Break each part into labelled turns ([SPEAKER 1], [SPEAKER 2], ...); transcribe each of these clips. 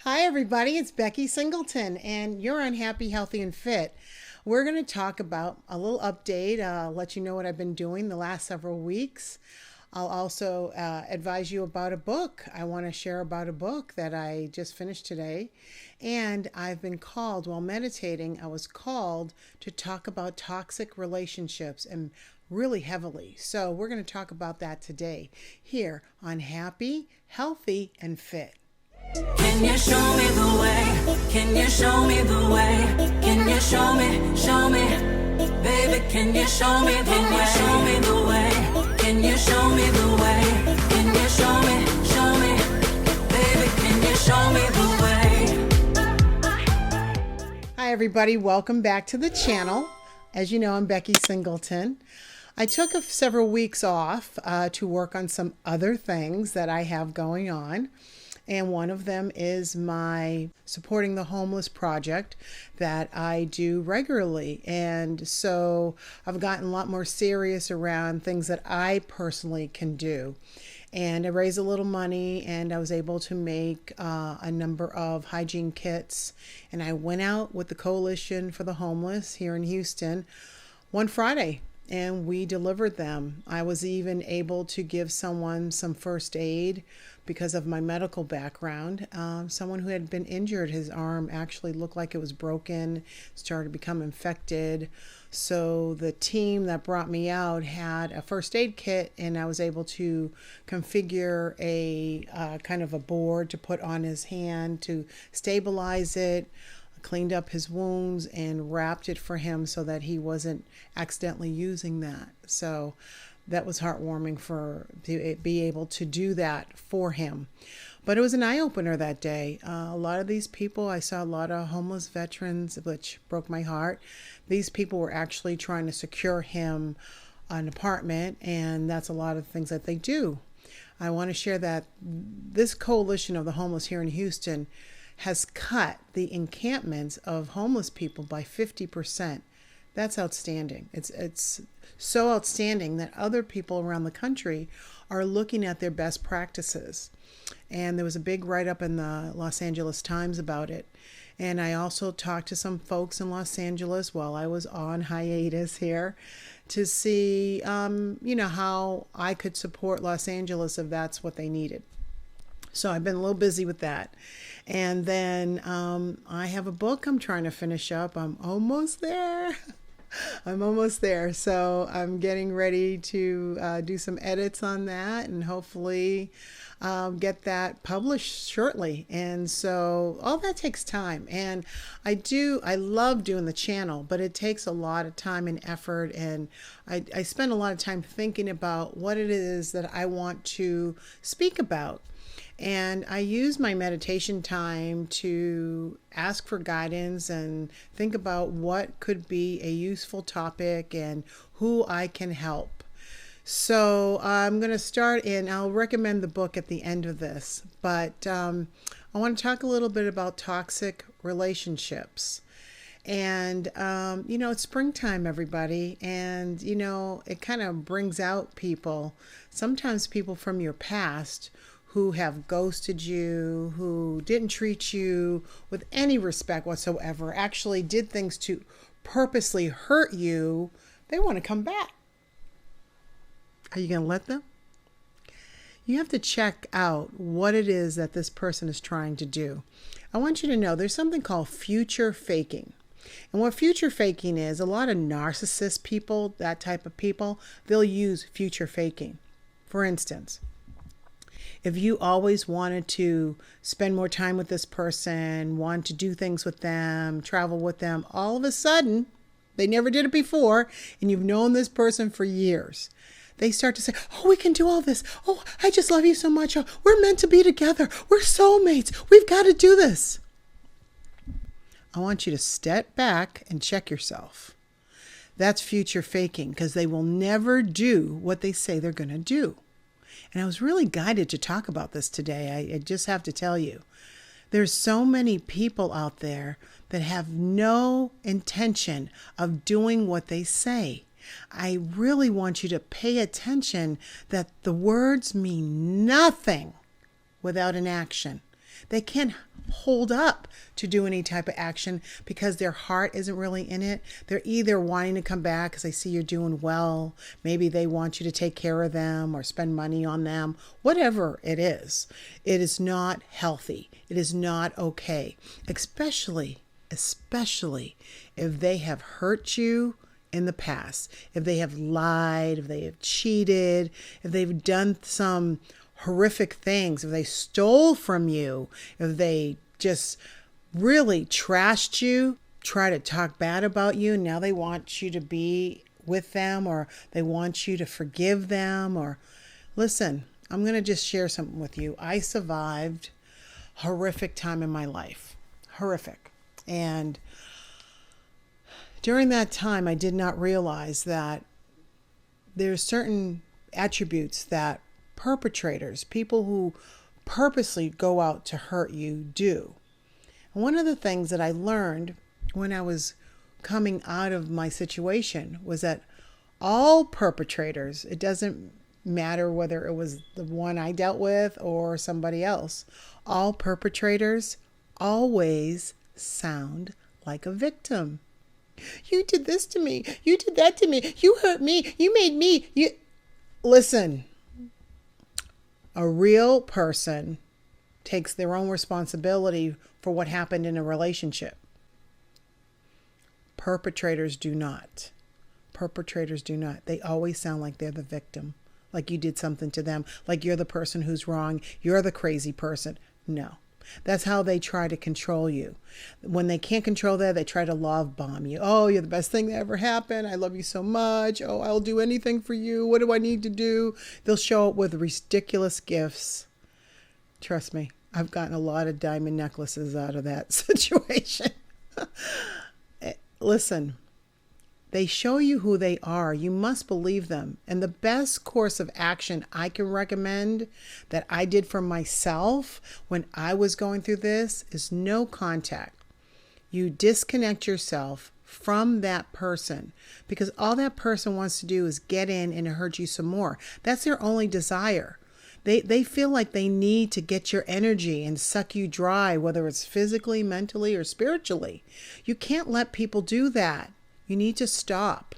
[SPEAKER 1] Hi everybody, it's Becky Singleton and you're on Happy, Healthy, and Fit. We're going to talk about a little update, let you know what I've been doing the last several weeks. I'll also advise you about a book. I want to share about a book that I just finished today. And I've been called, while meditating, I was called to talk about toxic relationships and really heavily. So we're going to talk about that today here on Happy, Healthy, and Fit.
[SPEAKER 2] Can you show me the way? Can you show me the way? Can you show me, baby, can you show me the way? Show me the way. Can you show me the way? Can you show me, baby, can you show me the way?
[SPEAKER 1] Hi everybody, welcome back to the channel. As you know, I'm Becky Singleton. I took several weeks off to work on some other things that I have going on. And one of them is my supporting the homeless project that I do regularly. And so I've gotten a lot more serious around things that I personally can do. And I raised a little money and I was able to make a number of hygiene kits. And I went out with the Coalition for the Homeless here in Houston one Friday. And we delivered them. I was even able to give someone some first aid because of my medical background. Someone who had been injured, his arm actually looked like it was broken, started to become infected. So the team that brought me out had a first aid kit, and I was able to configure a kind of a board to put on his hand to stabilize it, cleaned up his wounds and wrapped it for him so that he wasn't accidentally using that. So that was heartwarming to be able to do that for him. But it was an eye-opener that day. A lot of these people, I saw a lot of homeless veterans, which broke my heart. These people were actually trying to secure him an apartment, and that's a lot of things that they do. I want to share that this Coalition of the Homeless here in Houston has cut the encampments of homeless people by 50%. That's outstanding. It's so outstanding that other people around the country are looking at their best practices. And there was a big write-up in the Los Angeles Times about it. And I also talked to some folks in Los Angeles while I was on hiatus here to see, how I could support Los Angeles if that's what they needed. So I've been a little busy with that. And then I have a book I'm trying to finish up. I'm almost there. So I'm getting ready to do some edits on that and hopefully get that published shortly. And so all that takes time. And I love doing the channel, but it takes a lot of time and effort. And I spend a lot of time thinking about what it is that I want to speak about. And I use my meditation time to ask for guidance and think about what could be a useful topic and who I can help. So I'm going to start, and I'll recommend the book at the end of this. But I want to talk a little bit about toxic relationships. And, it's springtime, everybody. And, it kind of brings out people, sometimes people from your past who have ghosted you, who didn't treat you with any respect whatsoever, actually did things to purposely hurt you. They want to come back. Are you going to let them? You have to check out what it is that this person is trying to do. I want you to know there's something called future faking. And what future faking is, a lot of narcissist people, that type of people, they'll use future faking. For instance, if you always wanted to spend more time with this person, want to do things with them, travel with them, all of a sudden, they never did it before, and you've known this person for years. They start to say, oh, we can do all this. Oh, I just love you so much. Oh, we're meant to be together. We're soulmates. We've got to do this. I want you to step back and check yourself. That's future faking, because they will never do what they say they're going to do. And I was really guided to talk about this today. I just have to tell you, there's so many people out there that have no intention of doing what they say. I really want you to pay attention that the words mean nothing without an action. They can't pulled up to do any type of action because their heart isn't really in it. They're either wanting to come back because they see you're doing well. Maybe they want you to take care of them or spend money on them. Whatever it is not healthy. It is not okay, especially if they have hurt you in the past, if they have lied, if they have cheated, if they've done some horrific things, if they stole from you, if they just really trashed you, try to talk bad about you. Now they want you to be with them, or they want you to forgive them. Or listen, I'm going to just share something with you. I survived a horrific time in my life. Horrific. And during that time, I did not realize that there's certain attributes that perpetrators, people who purposely go out to hurt you, do. And one of the things that I learned when I was coming out of my situation was that all perpetrators, it doesn't matter whether it was the one I dealt with or somebody else, all perpetrators always sound like a victim. You did this to me. You did that to me. You hurt me. You made me. Listen, a real person takes their own responsibility for what happened in a relationship. Perpetrators do not. Perpetrators do not. They always sound like they're the victim, like you did something to them, like you're the person who's wrong. You're the crazy person. No. That's how they try to control you. When they can't control that, they try to love bomb you. Oh, you're the best thing that ever happened. I love you so much. Oh, I'll do anything for you. What do I need to do? They'll show up with ridiculous gifts. Trust me, I've gotten a lot of diamond necklaces out of that situation. Listen, they show you who they are. You must believe them. And the best course of action I can recommend that I did for myself when I was going through this is no contact. You disconnect yourself from that person because all that person wants to do is get in and hurt you some more. That's their only desire. They feel like they need to get your energy and suck you dry, whether it's physically, mentally, or spiritually. You can't let people do that. You need to stop.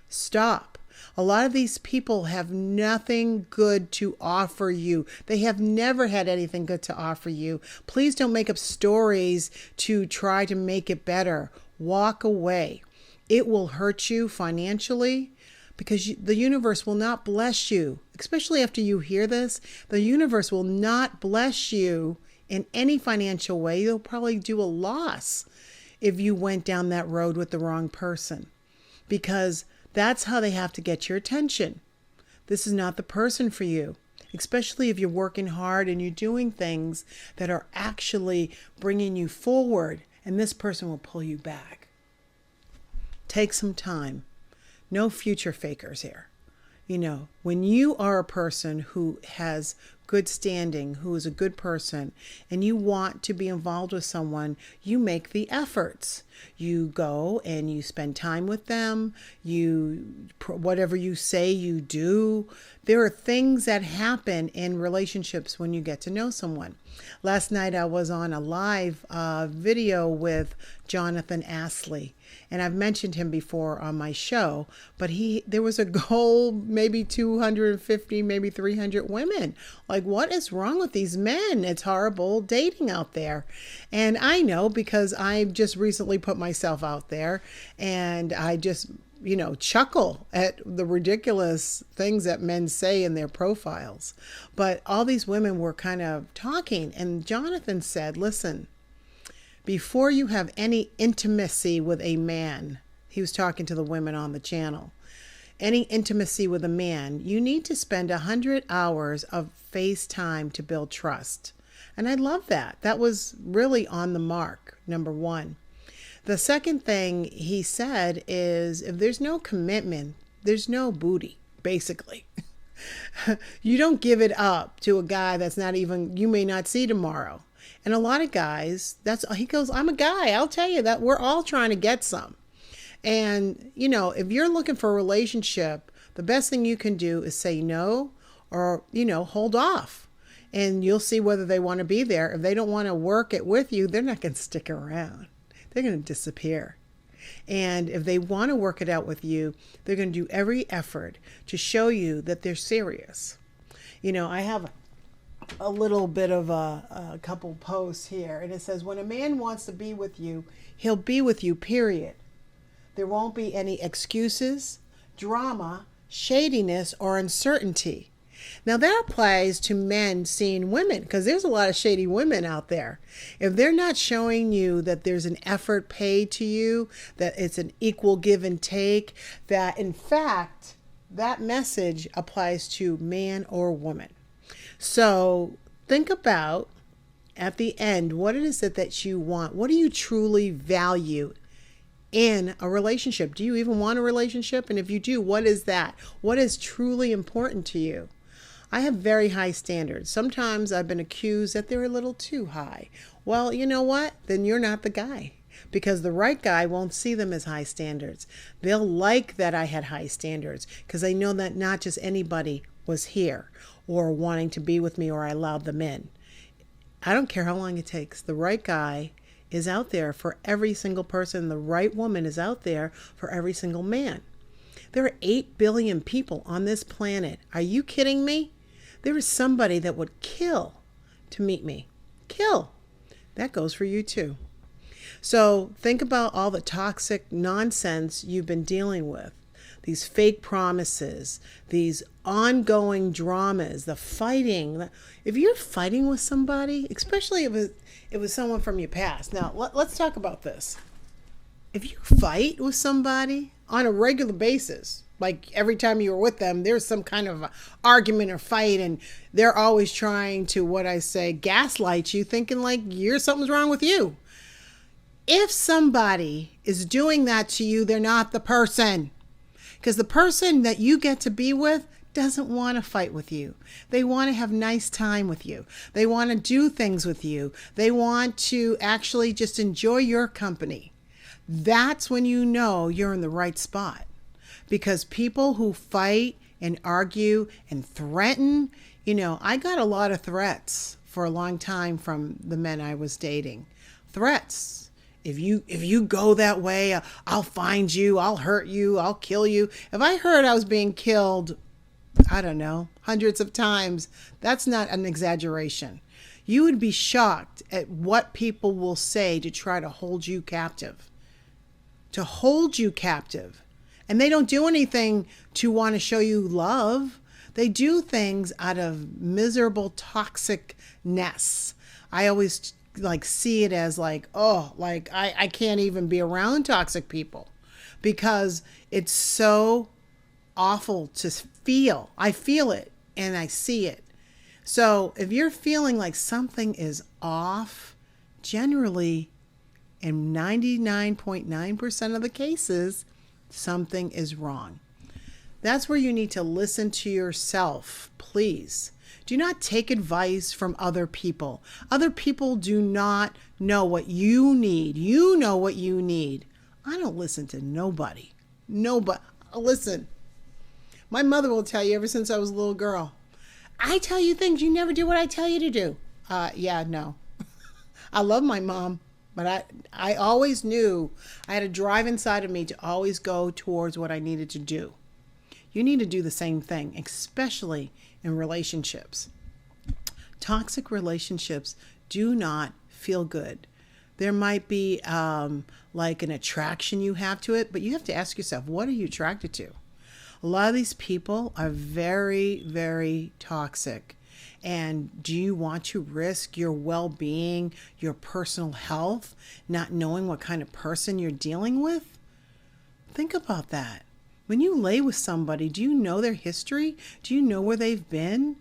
[SPEAKER 1] Stop. A lot of these people have nothing good to offer you. They have never had anything good to offer you. Please don't make up stories to try to make it better. Walk away. It will hurt you financially because the universe will not bless you. Especially after you hear this, the universe will not bless you in any financial way. You'll probably do a loss if you went down that road with the wrong person, because that's how they have to get your attention. This is not the person for you, especially if you're working hard and you're doing things that are actually bringing you forward, and this person will pull you back. Take some time. No future fakers here. You know, when you are a person who has good standing, who is a good person, and you want to be involved with someone, you make the efforts. You go and you spend time with them. Whatever you say, you do. There are things that happen in relationships when you get to know someone. Last night I was on a live video with Jonathan Astley. And I've mentioned him before on my show, but there was a goal, maybe 250, maybe 300 women. Like, what is wrong with these men? It's horrible dating out there. And I know because I just recently put myself out there, and I just, chuckle at the ridiculous things that men say in their profiles. But all these women were kind of talking, and Jonathan said, listen, before you have any intimacy with a man, he was talking to the women on the channel, any intimacy with a man, you need to spend 100 hours of FaceTime to build trust. And I love that. That was really on the mark, number one. The second thing he said is, if there's no commitment, there's no booty, basically. You don't give it up to a guy that's not even, you may not see tomorrow. And a lot of guys, he goes, I'm a guy. I'll tell you that we're all trying to get some. And, if you're looking for a relationship, the best thing you can do is say no or, hold off. and you'll see whether they want to be there. If they don't want to work it with you, they're not going to stick around. They're going to disappear. And if they want to work it out with you, they're going to do every effort to show you that they're serious. You know, I have a little bit of a couple posts here, and it says, when a man wants to be with you, he'll be with you, period. There won't be any excuses, drama, shadiness, or uncertainty. Now that applies to men seeing women, because there's a lot of shady women out there. If they're not showing you that there's an effort paid to you, that it's an equal give and take, that in fact, that message applies to man or woman. So think about at the end, what is it that you want? What do you truly value in a relationship? Do you even want a relationship? And if you do, what is that? What is truly important to you? I have very high standards. Sometimes I've been accused that they're a little too high. Well, you know what? Then you're not the guy, because the right guy won't see them as high standards. They'll like that I had high standards because they know that not just anybody was here or wanting to be with me or I allowed them in. I don't care how long it takes. The right guy is out there for every single person. The right woman is out there for every single man. There are 8 billion people on this planet. Are you kidding me? There is somebody that would kill to meet me. Kill. That goes for you too. So think about all the toxic nonsense you've been dealing with. These fake promises, these ongoing dramas, the fighting. If you're fighting with somebody, especially if it was someone from your past. Now, let's talk about this. If you fight with somebody on a regular basis, like every time you were with them, there's some kind of argument or fight, and they're always trying to, what I say, gaslight you, thinking like something's wrong with you. If somebody is doing that to you, they're not the person. Because the person that you get to be with doesn't want to fight with you. They want to have nice time with you. They want to do things with you. They want to actually just enjoy your company. That's when you know you're in the right spot. Because people who fight and argue and threaten, I got a lot of threats for a long time from the men I was dating. Threats. If you go that way, I'll find you, I'll hurt you, I'll kill you. If I heard I was being killed, I don't know, hundreds of times, that's not an exaggeration. You would be shocked at what people will say to try to hold you captive. To hold you captive. And they don't do anything to want to show you love. They do things out of miserable toxicness. I always see it as I can't even be around toxic people because it's so awful to feel. I feel it and I see it. So if you're feeling like something is off, generally in 99.9% of the cases, something is wrong. That's where you need to listen to yourself, please. Do not take advice from other people. Other people do not know what you need. You know what you need. I don't listen to nobody. Nobody. Listen, my mother will tell you ever since I was a little girl, I tell you things, you never do what I tell you to do. Yeah, no. I love my mom. But I always knew I had a drive inside of me to always go towards what I needed to do. You need to do the same thing, especially in relationships. Toxic relationships do not feel good. There might be like an attraction you have to it, but you have to ask yourself, what are you attracted to? A lot of these people are very, very toxic. And do you want to risk your well-being, your personal health, not knowing what kind of person you're dealing with? Think about that. When you lay with somebody, do you know their history? Do you know where they've been?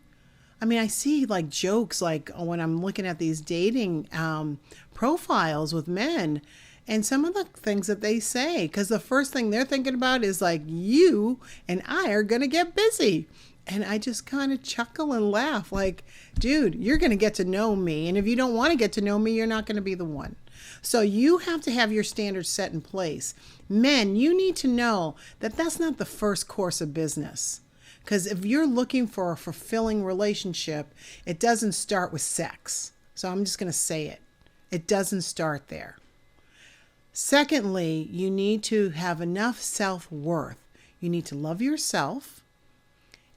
[SPEAKER 1] I mean, I see jokes when I'm looking at these dating profiles with men and some of the things that they say, because the first thing they're thinking about is you and I are going to get busy. And I just kind of chuckle and laugh dude, you're going to get to know me. And if you don't want to get to know me, you're not going to be the one. So you have to have your standards set in place. Men, you need to know that that's not the first course of business. Because if you're looking for a fulfilling relationship, it doesn't start with sex. So I'm just going to say it. It doesn't start there. Secondly, you need to have enough self-worth. You need to love yourself,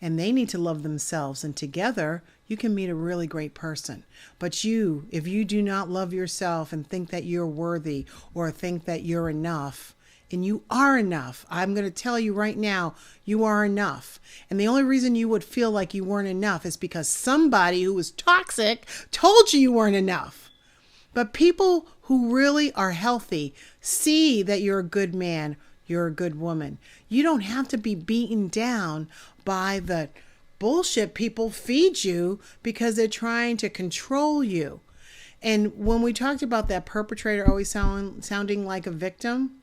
[SPEAKER 1] and they need to love themselves. And together, you can meet a really great person. But if you do not love yourself and think that you're worthy or think that you're enough, and you are enough, I'm going to tell you right now, you are enough. And the only reason you would feel like you weren't enough is because somebody who was toxic told you weren't enough. But people who really are healthy see that you're a good man, you're a good woman. You don't have to be beaten down by the bullshit people feed you because they're trying to control you. And when we talked about that perpetrator always sounding like a victim,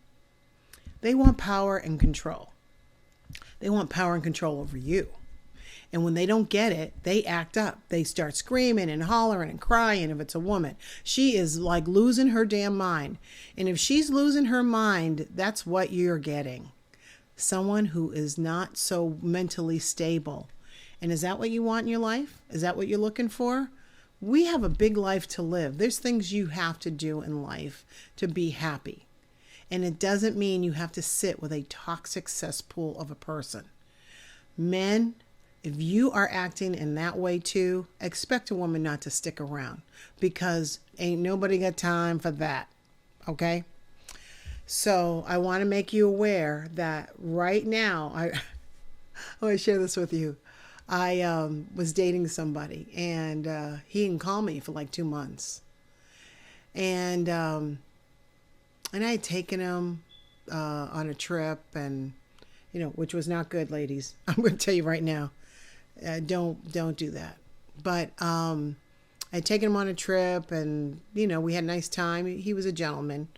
[SPEAKER 1] they want power and control. They want power and control over you. And when they don't get it, they act up. They start screaming and hollering and crying if it's a woman. She is like losing her damn mind. And if she's losing her mind, that's what you're getting. Someone who is not so mentally stable. And is that what you want in your life? Is that what you're looking for? We have a big life to live. There's things you have to do in life to be happy. And it doesn't mean you have to sit with a toxic cesspool of a person. Men, if you are acting in that way too, expect a woman not to stick around because ain't nobody got time for that. Okay? So I want to make you aware that right now, I want to share this with you. I was dating somebody and he didn't call me for like 2 months. And I had taken him on a trip and, which was not good, ladies. I'm going to tell you right now. Don't do that. But I'd taken him on a trip and, we had a nice time. He was a gentleman.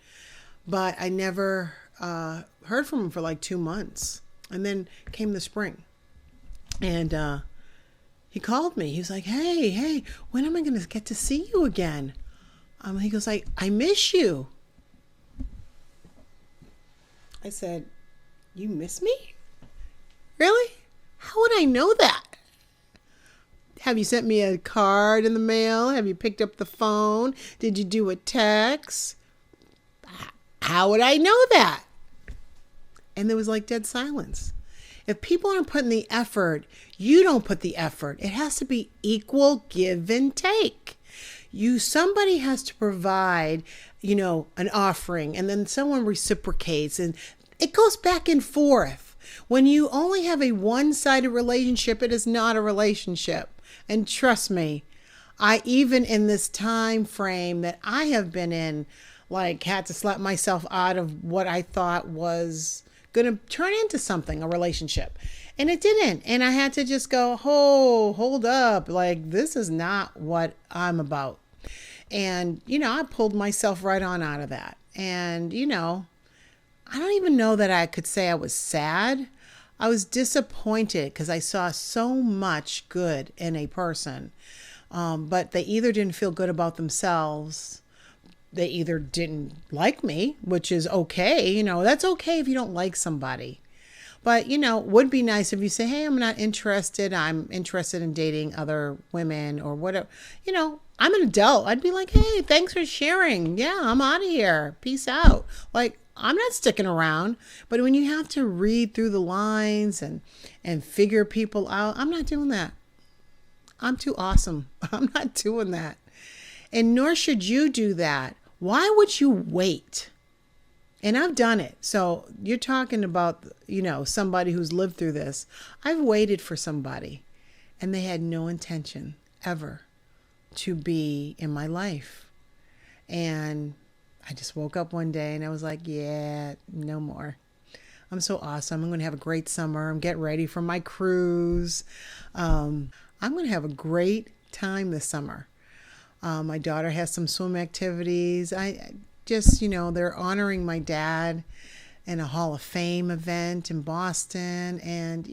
[SPEAKER 1] But I never heard from him for like 2 months. And then came the spring. And he called me. He was like, hey, when am I going to get to see you again? He goes like, I miss you. I said, you miss me? Really? How would I know that? Have you sent me a card in the mail? Have you picked up the phone? Did you do a text? How would I know that? And there was like dead silence. If people aren't putting the effort, you don't put the effort. It has to be equal give and take. Somebody has to provide, an offering, and then someone reciprocates, and it goes back and forth. When you only have a one-sided relationship, it is not a relationship. And trust me, even in this time frame that I have been in, had to slap myself out of what I thought was going to turn into something, a relationship. And it didn't. And I had to just go, hold up. This is not what I'm about. And, I pulled myself right on out of that. And, I don't even know that I could say I was sad. I was disappointed because I saw so much good in a person. But they either didn't feel good about themselves. They either didn't like me, which is okay. That's okay if you don't like somebody. But, would be nice if you say, hey, I'm not interested. I'm interested in dating other women or whatever. I'm an adult. I'd be like, hey, thanks for sharing. Yeah, I'm out of here. Peace out. I'm not sticking around. But when you have to read through the lines and figure people out, I'm not doing that. I'm too awesome. I'm not doing that. And nor should you do that. Why would you wait? And I've done it. So you're talking about, somebody who's lived through this. I've waited for somebody and they had no intention ever to be in my life. And I just woke up one day and I was like, yeah, no more. I'm so awesome. I'm going to have a great summer. I'm getting ready for my cruise. I'm going to have a great time this summer. My daughter has some swim activities. I just, they're honoring my dad and a Hall of Fame event in Boston. And,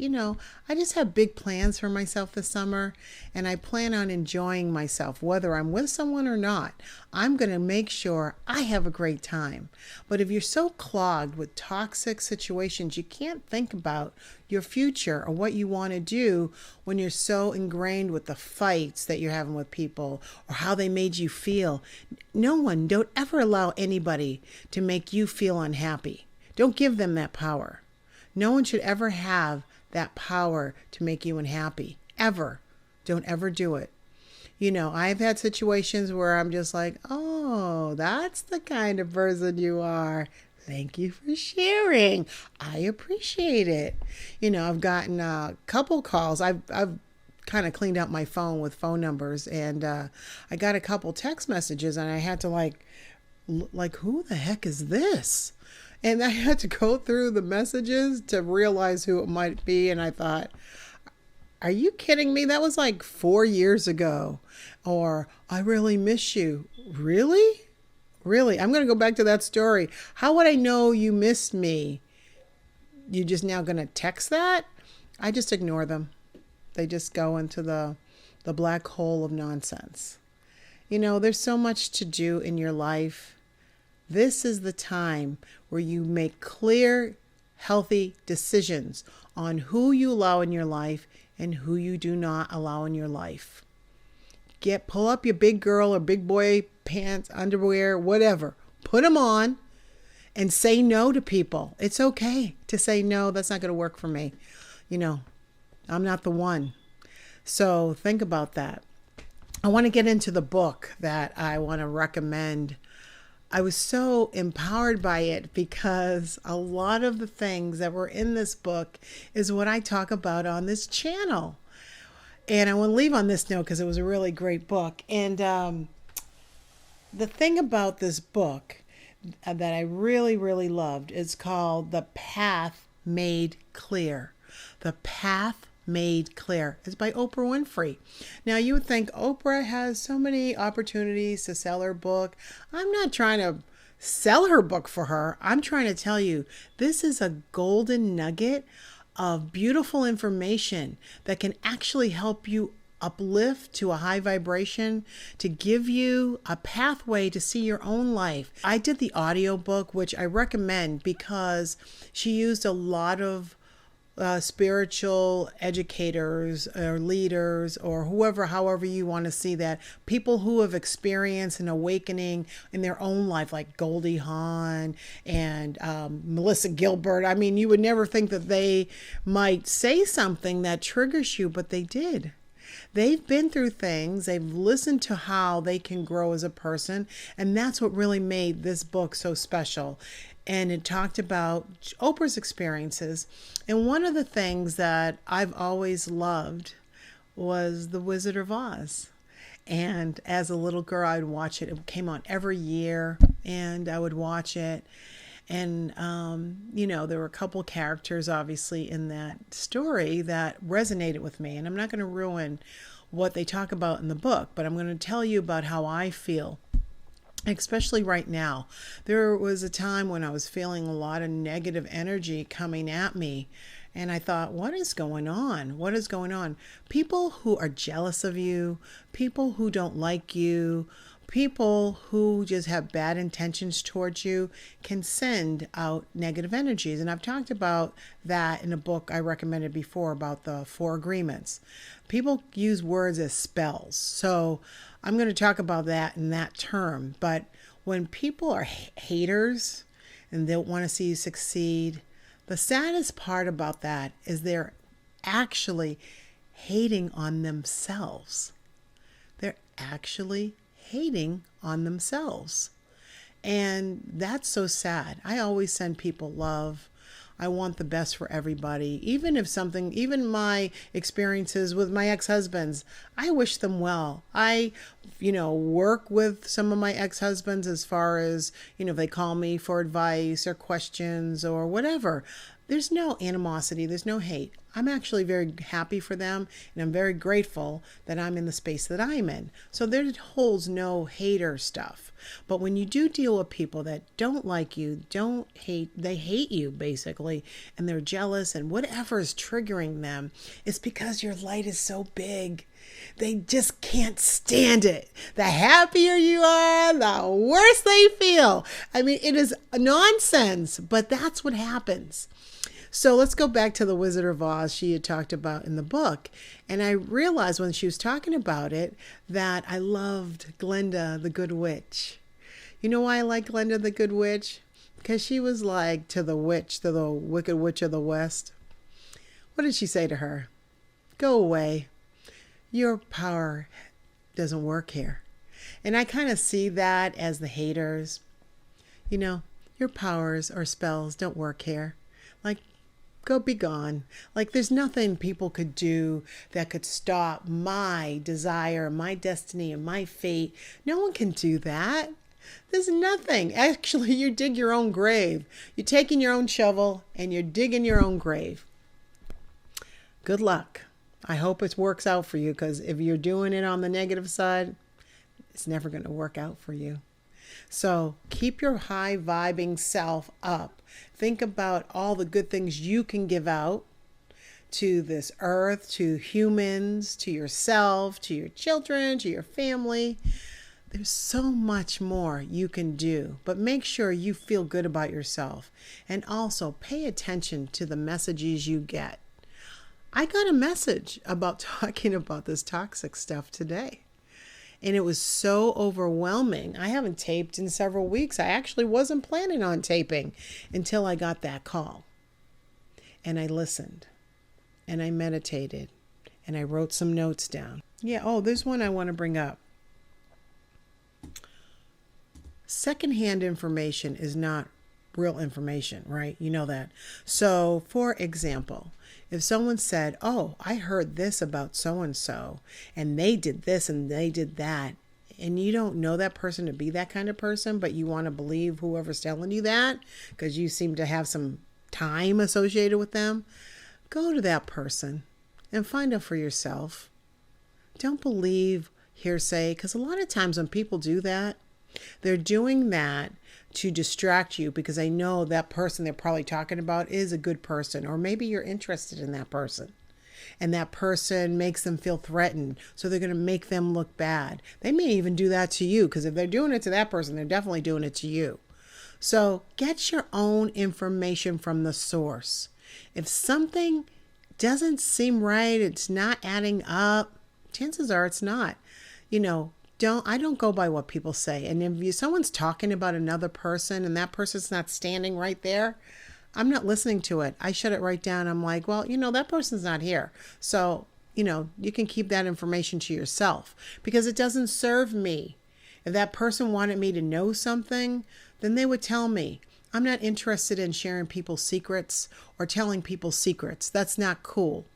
[SPEAKER 1] I just have big plans for myself this summer, and I plan on enjoying myself, whether I'm with someone or not. I'm going to make sure I have a great time. But if you're so clogged with toxic situations, you can't think about your future or what you want to do when you're so ingrained with the fights that you're having with people or how they made you feel. Don't ever allow anybody to make you feel unhappy. Don't give them that power. No one should ever have that power to make you unhappy. Ever. Don't ever do it. I've had situations where I'm just like, oh, that's the kind of person you are. Thank you for sharing. I appreciate it. I've gotten a couple calls. I've kind of cleaned out my phone with phone numbers, and I got a couple text messages, and I had to like, who the heck is this? And I had to go through the messages to realize who it might be. And I thought, are you kidding me? That was like 4 years ago. Or, I really miss you. Really? Really? I'm going to go back to that story. How would I know you missed me? You just now going to text that? I just ignore them. They just go into the black hole of nonsense. There's so much to do in your life. This is the time where you make clear, healthy decisions on who you allow in your life and who you do not allow in your life. Pull up your big girl or big boy pants, underwear, whatever. Put them on and say no to people. It's okay to say no. That's not going to work for me. I'm not the one. So think about that. I want to get into the book that I want to recommend. I was so empowered by it because a lot of the things that were in this book is what I talk about on this channel. And I want to leave on this note because it was a really great book. And the thing about this book that I really, really loved is called The Path Made Clear. The Path Made Clear. It's by Oprah Winfrey. Now you would think Oprah has so many opportunities to sell her book. I'm not trying to sell her book for her. I'm trying to tell you this is a golden nugget of beautiful information that can actually help you uplift to a high vibration, to give you a pathway to see your own life. I did the audiobook, which I recommend because she used a lot of spiritual educators or leaders or however you want to see that, people who have experienced an awakening in their own life, like Goldie Hawn and Melissa Gilbert. I mean, you would never think that they might say something that triggers you, but they did. They've been through things. They've listened to how they can grow as a person. And that's what really made this book so special. And it talked about Oprah's experiences. And one of the things that I've always loved was The Wizard of Oz. And as a little girl, I'd watch it. It came on every year, and I would watch it. And, there were a couple characters, obviously, in that story that resonated with me. And I'm not going to ruin what they talk about in the book, but I'm going to tell you about how I feel. Especially right now. There was a time when I was feeling a lot of negative energy coming at me. And I thought, what is going on? What is going on? People who are jealous of you, people who don't like you, people who just have bad intentions towards you can send out negative energies. And I've talked about that in a book I recommended before about the 4 agreements. People use words as spells. So I'm going to talk about that in that term. But when people are haters and they don't want to see you succeed, the saddest part about that is they're actually hating on themselves. They're actually hating on themselves. And that's so sad. I always send people love. I want the best for everybody. Even my experiences with my ex-husbands, I wish them well. I, work with some of my ex-husbands as far as, they call me for advice or questions or whatever. there's no animosity, there's no hate. I'm actually very happy for them, and I'm very grateful that I'm in the space that I'm in. So there holds no hater stuff. But when you do deal with people that don't like you, they hate you basically, and they're jealous, and whatever is triggering them, it's because your light is so big. They just can't stand it. The happier you are, the worse they feel. I mean, it is nonsense, but that's what happens. So let's go back to the Wizard of Oz she had talked about in the book. And I realized when she was talking about it that I loved Glinda the Good Witch. You know why I like Glinda the Good Witch? Because she was like to the Wicked Witch of the West. What did she say to her? Go away. Your power doesn't work here. And I kind of see that as the haters. You know, your powers or spells don't work here. Like, go be gone. Like, there's nothing people could do that could stop my desire, my destiny, and my fate. No one can do that. There's nothing. Actually, you dig your own grave. You're taking your own shovel and you're digging your own grave. Good luck. I hope it works out for you, because if you're doing it on the negative side, it's never going to work out for you. So keep your high vibing self up. Think about all the good things you can give out to this earth, to humans, to yourself, to your children, to your family. There's so much more you can do, but make sure you feel good about yourself, and also pay attention to the messages you get. I got a message about talking about this toxic stuff today. And it was so overwhelming. I haven't taped in several weeks. I actually wasn't planning on taping until I got that call. And I listened. And I meditated. And I wrote some notes down. Yeah, there's one I want to bring up. Secondhand information is not real information, right? You know that. So, for example, if someone said, I heard this about so-and-so, and they did this and they did that, and you don't know that person to be that kind of person, but you want to believe whoever's telling you that because you seem to have some time associated with them, go to that person and find out for yourself. Don't believe hearsay, because a lot of times when people do that, they're doing that to distract you, because I know that person they're probably talking about is a good person, or maybe you're interested in that person, and that person makes them feel threatened, so they're going to make them look bad. They may even do that to you, because if they're doing it to that person, they're definitely doing it to you. So get your own information from the source. If something doesn't seem right, it's not adding up, chances are it's not. I don't go by what people say. And if someone's talking about another person and that person's not standing right there, I'm not listening to it. I shut it right down. I'm like, well, that person's not here. So, you can keep that information to yourself, because it doesn't serve me. If that person wanted me to know something, then they would tell me. I'm not interested in sharing people's secrets or telling people secrets. That's not cool.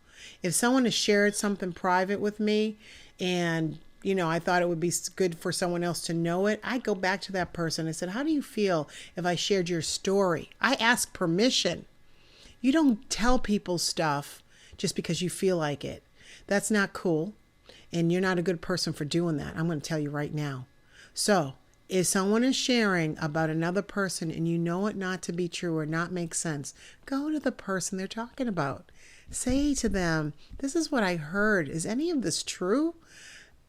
[SPEAKER 1] If someone has shared something private with me and I thought it would be good for someone else to know it, I go back to that person and said, how do you feel if I shared your story? I ask permission. You don't tell people stuff just because you feel like it. That's not cool. And you're not a good person for doing that. I'm going to tell you right now. So if someone is sharing about another person and you know it not to be true or not make sense, go to the person they're talking about. Say to them, this is what I heard. Is any of this true?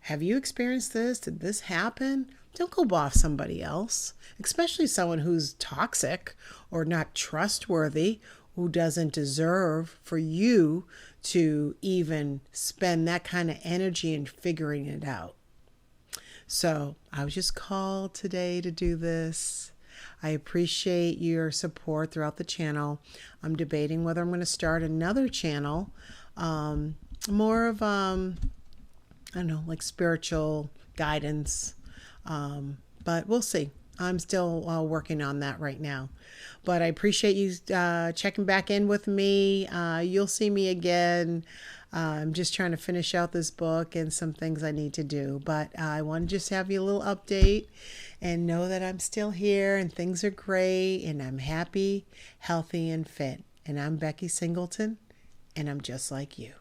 [SPEAKER 1] Have you experienced this? Did this happen? Don't go off somebody else, especially someone who's toxic or not trustworthy, who doesn't deserve for you to even spend that kind of energy in figuring it out. So I was just called today to do this. I appreciate your support throughout the channel. I'm debating whether I'm going to start another channel, more of like spiritual guidance. But we'll see. I'm still working on that right now. But I appreciate you checking back in with me. You'll see me again. I'm just trying to finish out this book and some things I need to do. But I want to just have you a little update and know that I'm still here and things are great and I'm happy, healthy, and fit. and I'm Becky Singleton, and I'm just like you.